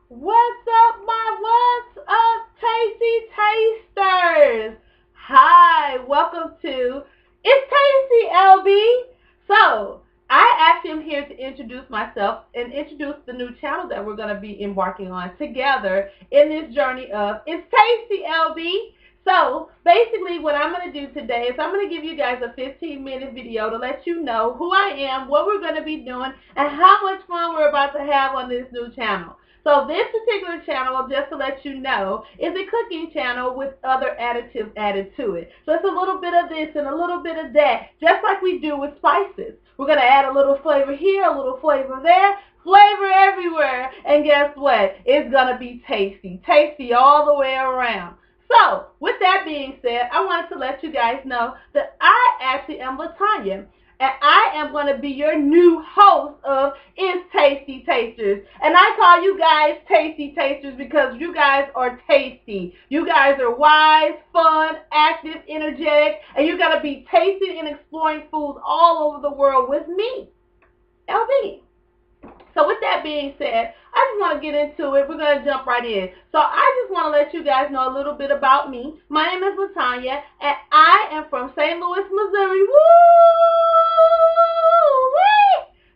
What's up, what's up, tasty tasters? Hi, welcome to It's Tasty LB. So, I actually am here to introduce myself and introduce the new channel that we're going to be embarking on together in this journey of It's Tasty LB. So, basically what I'm going to do today is I'm going to give you guys a 15-minute video to let you know who I am, what we're going to be doing, and how much fun we're about to have on this new channel. So this particular channel, just to let you know, is a cooking channel with other additives added to it. So it's a little bit of this and a little bit of that, just like we do with spices. We're going to add a little flavor here, a little flavor there, flavor everywhere, and guess what? It's going to be tasty. Tasty all the way around. So, with that being said, I wanted to let you guys know that I actually am Latanya. And I am going to be your new host of It's Tasty Tasters. And I call you guys Tasty Tasters because you guys are tasty. You guys are wise, fun, active, energetic, and you're going to be tasting and exploring foods all over the world with me, LB. So with that being said, I just want to get into it. We're going to jump right in. So I just want to let you guys know a little bit about me. My name is Latanya, and I am from St. Louis, Missouri. Woo!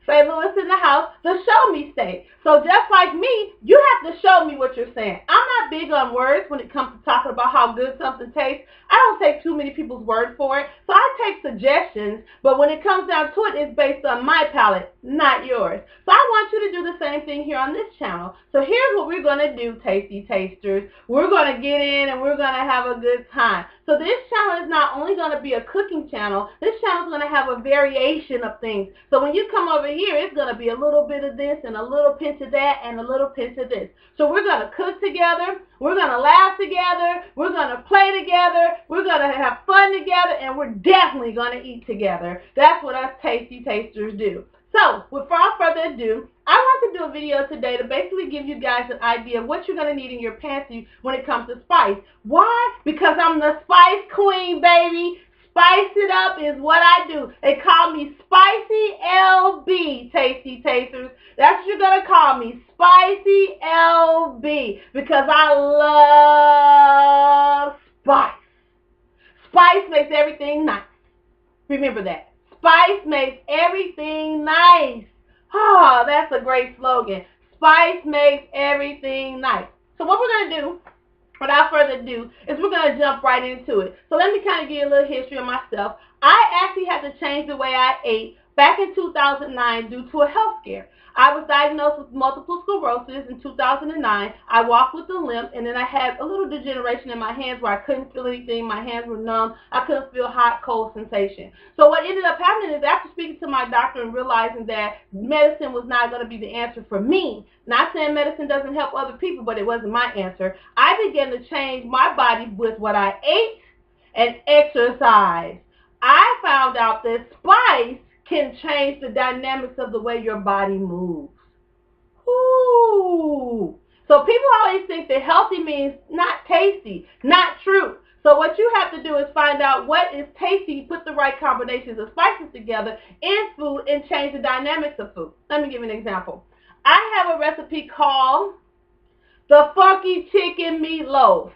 St. Louis in the house, the show me state. So just like me, you have to show me what you're saying. I'm not big on words when it comes to talking about how good something tastes. I don't take too many people's word for it. So I take suggestions, but when it comes down to it, it's based on my palate, not yours. So I want you to do the same thing here on this channel. So here's what we're going to do, Tasty Tasters. We're going to get in and we're going to have a good time. So this channel is not only going to be a cooking channel, this channel is going to have a variation of things. So when you come over here, it's going to be a little bit of this and a little pinch of that and a little pinch of this. So we're going to cook together, we're going to laugh together, we're going to play together, we're going to have fun together, and we're definitely going to eat together. That's what us Tasty Tasters do. So, without further ado, I want to do a video today to basically give you guys an idea of what you're going to need in your pantry when it comes to spice. Why? Because I'm the spice queen, baby. Spice it up is what I do. They call me Spicy LB, Tasty Tasters. That's what you're going to call me, Spicy LB, because I love spice. Spice makes everything nice. Remember that. Spice makes everything nice. Oh, that's a great slogan. Spice makes everything nice. So what we're going to do, without further ado, is we're going to jump right into it. So let me kind of give you a little history of myself. I actually had to change the way I ate back in 2009 due to a health scare. I was diagnosed with multiple sclerosis in 2009. I walked with a limp, and then I had a little degeneration in my hands where I couldn't feel anything. My hands were numb. I couldn't feel hot, cold sensation. So what ended up happening is after speaking to my doctor and realizing that medicine was not going to be the answer for me, not saying medicine doesn't help other people, but it wasn't my answer, I began to change my body with what I ate and exercise. I found out that spice can change the dynamics of the way your body moves. Ooh. So people always think that healthy means not tasty. Not true. So what you have to do is find out what is tasty, put the right combinations of spices together in food, and change the dynamics of food. Let me give you an example. I have a recipe called the funky chicken meatloaf.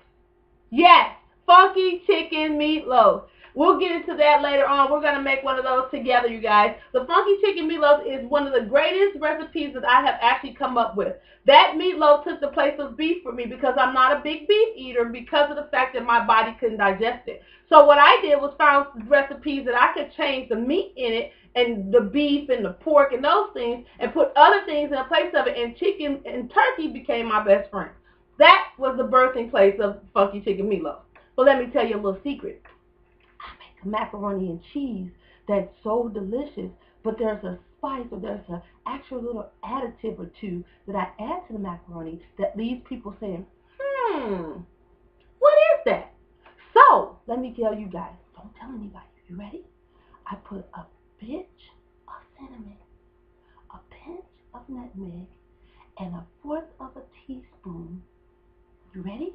Yes, funky chicken meatloaf. We'll get into that later on. We're going to make one of those together, you guys. The funky chicken meatloaf is one of the greatest recipes that I have actually come up with. That meatloaf took the place of beef for me because I'm not a big beef eater because of the fact that my body couldn't digest it. So what I did was found recipes that I could change the meat in it and the beef and the pork and those things and put other things in place of it, and chicken and turkey became my best friend. That was the birthing place of funky chicken meatloaf. But let me tell you a little secret. I make a macaroni and cheese that's so delicious, but there's a spice or there's an actual little additive or two that I add to the macaroni that leaves people saying, what is that? So, let me tell you guys. Don't tell anybody. You ready? I put a pinch of cinnamon, a pinch of nutmeg, and a fourth of a teaspoon. You ready?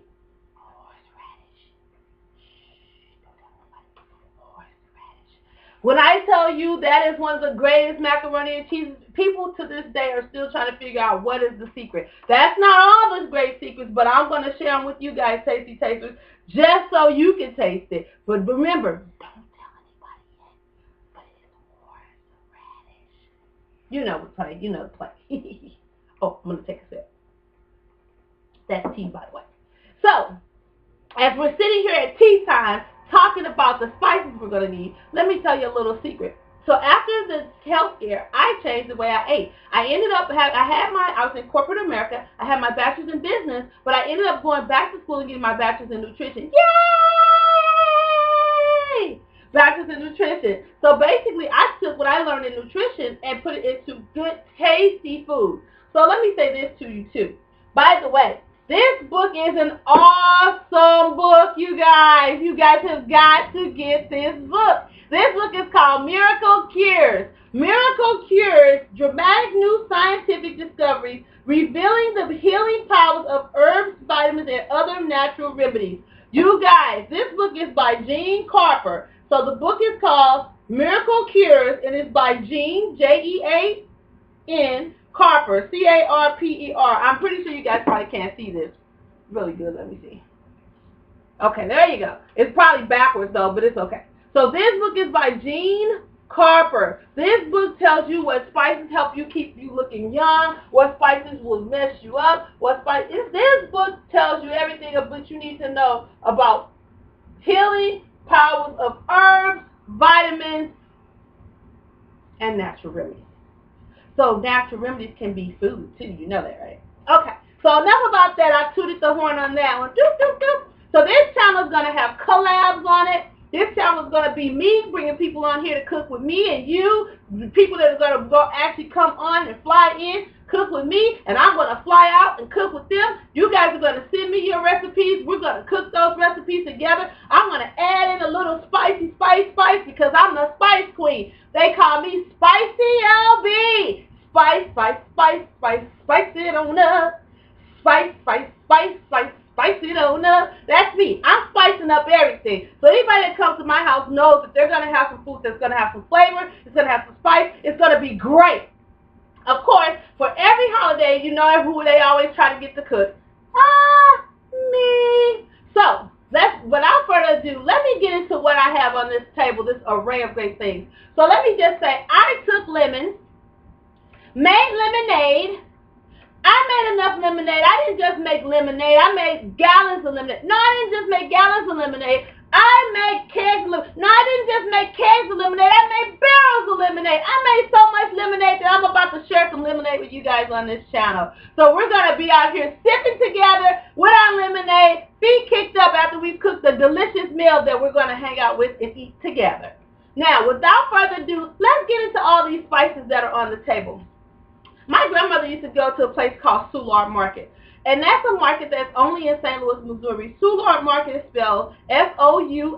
Horseradish. Shh, don't tell nobody. Horseradish. When I tell you that is one of the greatest macaroni and cheese people to this day are still trying to figure out what is the secret. That's not all the great secrets, but I'm going to share them with you guys, Tasty Tasters, just so you can taste it. But remember, don't tell anybody yet, but it's horseradish. You know the play. You know the play. Oh, I'm going to take a sip. That's tea, by the way. So, as we're sitting here at tea time talking about the spices we're going to need, let me tell you a little secret. So after the health scare, I changed the way I ate. I was in corporate America. I had my bachelor's in business, but I ended up going back to school and getting my bachelor's in nutrition. Yay! Bachelor's in nutrition. So basically, I took what I learned in nutrition and put it into good, tasty food. So let me say this to you, too. By the way, this book is an awesome book, you guys. You guys have got to get this book. This book is called Miracle Cures. Miracle Cures, Dramatic New Scientific Discoveries, Revealing the Healing Powers of Herbs, Vitamins, and Other Natural Remedies. You guys, this book is by Jean Carper. So the book is called Miracle Cures, and it's by Jean, Jean Carper, Carper. I'm pretty sure you guys probably can't see this really good. Let me see. Okay, there you go. It's probably backwards, though, but it's okay. So this book is by Jean Carper. This book tells you what spices help you keep you looking young, what spices will mess you up, this book tells you everything of what you need to know about healing powers of herbs, vitamins, and natural remedies. So natural remedies can be food, too. You know that, right? Okay. So enough about that. I tooted the horn on that one. Doop, doop, doop. So this channel is going to have collabs on it. This channel is going to be me bringing people on here to cook with me and you. People that are going to actually come on and fly in, cook with me, and I'm going to fly out and cook with them. You guys are going to send me your recipes. We're going to cook those recipes together. I'm going to add in a little spicy spice because I'm the spice queen. They call me Spicy LB. Spice it on up. Spice it on up. That's me. I'm spicing up everything. So anybody that comes to my house knows that they're going to have some food that's going to have some flavor. It's going to have some spice. It's going to be great. Of course, for every holiday, you know who they always try to get to cook. Me. So, without further ado, let me get into what I have on this table, this array of great things. So let me just say, I took lemons, made lemonade. I made enough lemonade. I didn't just make lemonade. I made gallons of lemonade. No, I didn't just make gallons of lemonade. I made kegs of lemonade. No, I didn't just make kegs of lemonade. I made barrels of lemonade. I made so much lemonade that I'm about to share some lemonade with you guys on this channel. So we're going to be out here sipping together with our lemonade, feet kicked up after we've cooked a delicious meal that we're going to hang out with and eat together. Now, without further ado, let's get into all these spices that are on the table. My grandmother used to go to a place called Soulard Market. And that's a market that's only in St. Louis, Missouri. Soulard Market is spelled Soulard.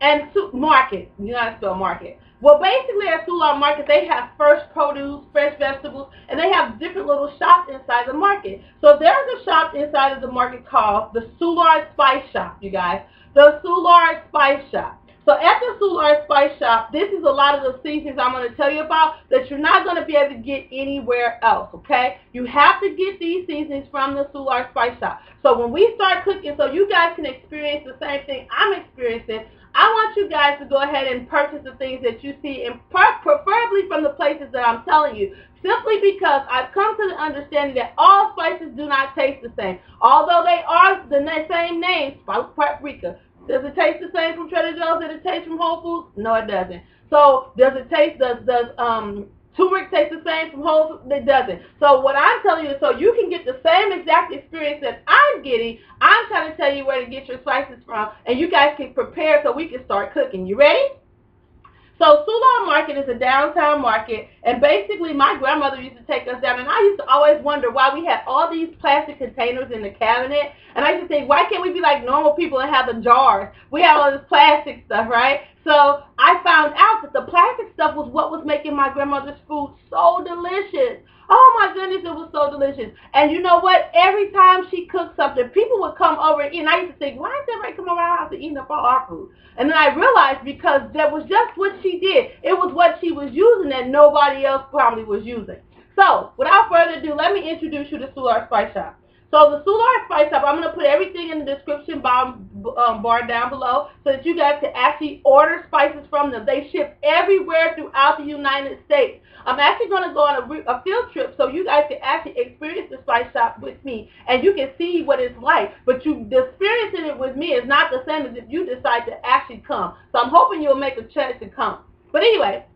And market, you know how to spell market. Well, basically at Soulard Market, they have fresh produce, fresh vegetables, and they have different little shops inside the market. So there's a shop inside of the market called the Soulard Spice Shop, you guys. The Soulard Spice Shop. So at the Soulard Spice Shop, this is a lot of the seasonings I'm going to tell you about that you're not going to be able to get anywhere else, okay? You have to get these seasonings from the Soulard Spice Shop. So when we start cooking, so you guys can experience the same thing I'm experiencing, I want you guys to go ahead and purchase the things that you see, and preferably from the places that I'm telling you, simply because I've come to the understanding that all spices do not taste the same. Although they are the same name, paprika. Does it taste the same from Trader Joe's? Does it taste from Whole Foods? No, it doesn't. So does turmeric taste the same from Whole Foods? It doesn't. So what I'm telling you is so you can get the same exact experience that I'm getting, I'm trying to tell you where to get your spices from, and you guys can prepare so we can start cooking. You ready? So Soulard Market is a downtown market, and basically my grandmother used to take us down, and I used to always wonder why we had all these plastic containers in the cabinet, and I used to think, why can't we be like normal people and have the jars? We have all this plastic stuff, right? So I found out that the plastic stuff was what was making my grandmother's food so delicious. Oh my goodness, it was so delicious. And you know what? Every time she cooked something, people would come over and eat. And I used to think, why is everybody coming over our house and eating up all our food? And then I realized because that was just what she did. It was what she was using that nobody else probably was using. So, without further ado, let me introduce you to Soulard Spice Shop. So the Soulard Spice Shop, I'm going to put everything in the description bar down below so that you guys can actually order spices from them. They ship everywhere throughout the United States. I'm actually going to go on a field trip so you guys can actually experience the spice shop with me and you can see what it's like. But experiencing it with me is not the same as if you decide to actually come. So I'm hoping you'll make a choice to come. But anyway,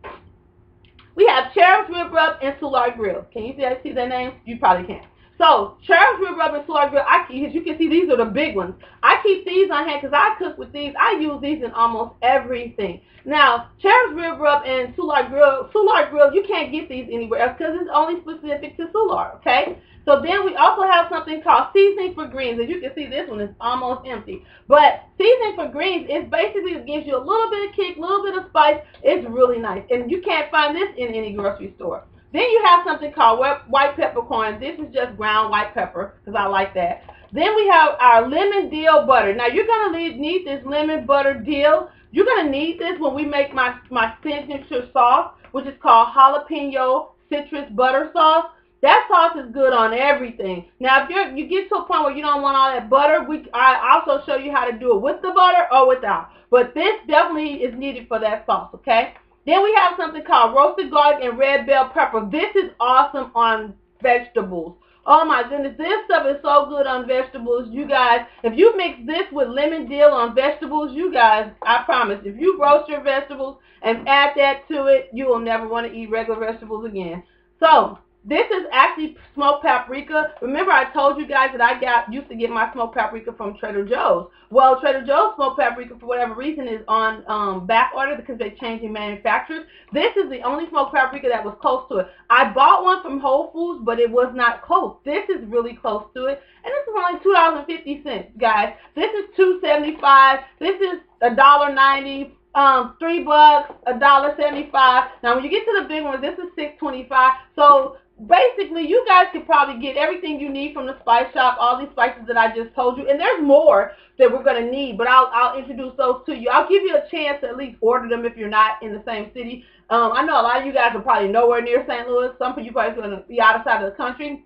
we have Cheryl's Rib Rub and Soulard Grill. Can you see their names? You probably can. So, Cheryl's Rib Rub and Soulard Grill, as you can see, these are the big ones. I keep these on hand because I cook with these. I use these in almost everything. Now, Cheryl's Rib Rub and Soulard Grill, you can't get these anywhere else because it's only specific to Soulard, okay? So then we also have something called Seasoning for Greens. As you can see, this one is almost empty. But Seasoning for Greens is basically it gives you a little bit of kick, a little bit of spice. It's really nice. And you can't find this in any grocery store. Then you have something called white peppercorn. This is just ground white pepper because I like that. Then we have our lemon dill butter. Now you're going to need this lemon butter dill. You're going to need this when we make my signature sauce, which is called jalapeno citrus butter sauce. That sauce is good on everything. Now, if you get to a point where you don't want all that butter, I also show you how to do it with the butter or without. But this definitely is needed for that sauce, okay? Then we have something called roasted garlic and red bell pepper. This is awesome on vegetables. Oh my goodness, this stuff is so good on vegetables. You guys, if you mix this with lemon dill on vegetables, you guys, I promise, if you roast your vegetables and add that to it, you will never want to eat regular vegetables again. So, this is actually smoked paprika. Remember I told you guys that I used to get my smoked paprika from Trader Joe's. Well, Trader Joe's smoked paprika, for whatever reason, is on back order because they're changing manufacturers. This is the only smoked paprika that was close to it. I bought one from Whole Foods, but it was not close. This is really close to it. And this is only $2.50, guys. This is $2.75. This is $1.90. $3, $1.75. Now, when you get to the big ones, this is $6.25. So basically, you guys could probably get everything you need from the spice shop, all these spices that I just told you, and there's more that we're going to need, but I'll introduce those to you. I'll give you a chance to at least order them if you're not in the same city. I know a lot of you guys are probably nowhere near St. Louis. Some of you probably going to be outside of the country.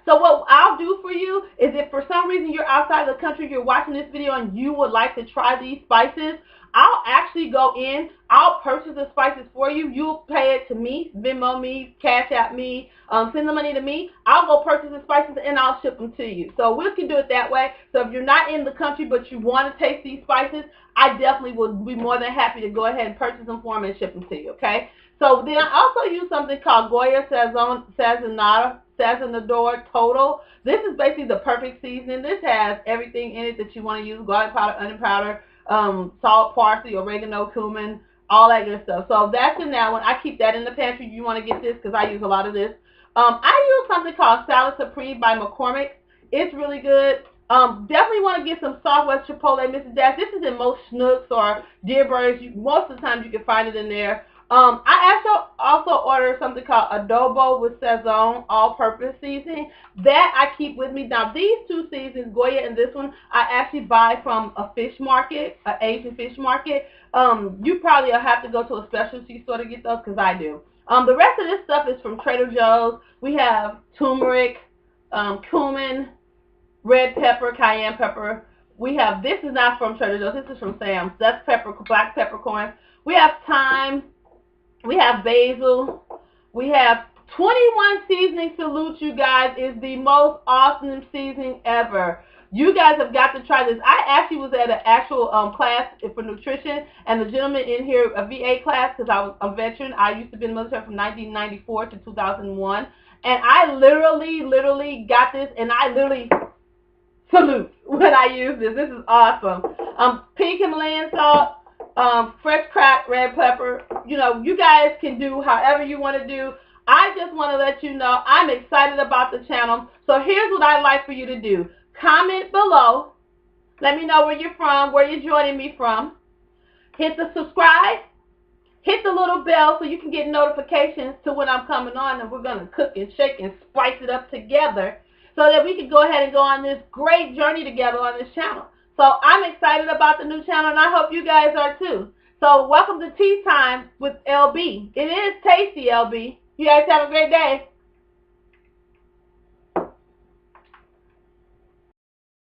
So what I'll do for you is if for some reason you're outside of the country, you're watching this video and you would like to try these spices, I'll actually go in, I'll purchase the spices for you. You'll pay it to me, Venmo me, Cash App me, send the money to me. I'll go purchase the spices and I'll ship them to you. So we can do it that way. So if you're not in the country but you want to taste these spices, I definitely would be more than happy to go ahead and purchase them for them and ship them to you, okay? So then I also use something called Goya Sazonador Total. This is basically the perfect seasoning. This has everything in it that you want to use: garlic powder, onion powder, salt, parsley, oregano, cumin, all that good stuff. So that's in that one. I keep that in the pantry. You want to get this because I use a lot of this. I use something called Salad Supreme by McCormick. It's really good. Definitely want to get some Southwest Chipotle, Mrs. Dash. This is in most Schnucks or Dearborns. Most of the time you can find it in there. I also ordered something called Adobo with Sazon all-purpose seasoning. That I keep with me. Now, these two seasonings, Goya and this one, I actually buy from a fish market, an Asian fish market. You probably will have to go to a specialty store to get those because I do. The rest of this stuff is from Trader Joe's. We have turmeric, cumin, red pepper, cayenne pepper. We have, this is not from Trader Joe's, this is from Sam's. That's black peppercorn. We have thyme. We have basil. We have 21 seasoning salute, you guys. Is the most awesome seasoning ever. You guys have got to try this. I actually was at an actual class for nutrition, and the gentleman in here, a VA class, because I was a veteran. I used to be in the military from 1994 to 2001. And I literally got this, and I literally salute when I use this. This is awesome. Pink Himalayan salt. Fresh cracked red pepper. You know, you guys can do however you want to do. I just want to let you know I'm excited about the channel. So here's what I'd like for you to do. Comment below. Let me know where you're from, where you're joining me from. Hit the subscribe. hit the little bell so you can get notifications to when I'm coming on, and we're going to cook and shake and spice it up together so that we can go ahead and go on this great journey together on this channel. So I'm excited about the new channel, and I hope you guys are too. So welcome to Tea Time with LB. It is Tey-Stee, LB. You guys have a great day.